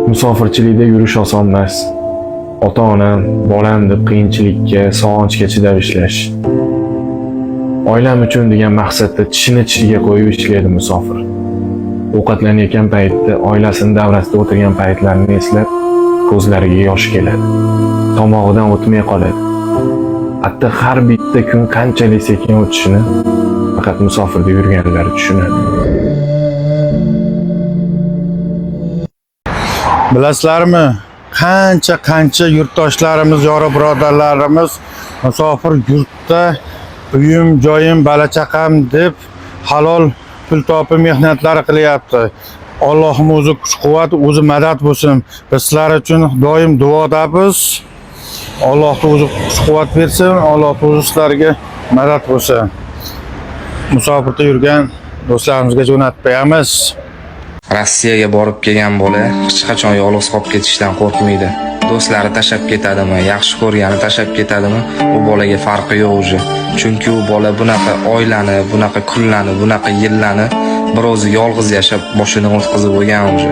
Musofirchilikda yurish oson emas. Ota-onam, bolam deb qiyinchilikka, sog'inchga chidab ishlash. Oilam uchun degan maqsadda tishini-tishiga qo'yib ishlaydi musofir. Ovqatlanayotgan paytda oilasini davrasida o'tirgan paytlarini eslab, ko'zlariga yosh keladi. Tomog'idan o'tmay qoladi. Hatto har bitta kun qanchalik sekin o'tishini faqat musofirda yurganlar tushunadi. Bilasizlarmi? Qancha yurtdoshlarimiz, yora birodarlarimiz musofir yurtda uyim, joyim, bola-chaqam deb halol pul topib mehnatlari qilyapti. Allohning o'zi kuch-quvvat, o'zi madad bo'lsin. Biz sizlar uchun doim duodamiz. Allohning o'zi kuch-quvvat bersin, Alloh o'zi sizlarga madad bo'lsin. Musofirda yurgan do'stlarimizga jo'natib qo'yamiz. Rossiyaga borib kelgan bola hech qachon yolg'iz qolib ketishdan qo'rqmaydi. Do'stlari tashab ketadimi, yaxshi ko'rgani tashab ketadimi, u bolaga farqi yo'q o'zi. Chunki u bola bunaqa oilani, bunaqa kunlarni, bunaqa yillarni bir o'zi yolg'iz yashab boshidan o'tkazib o'tgan o'zi.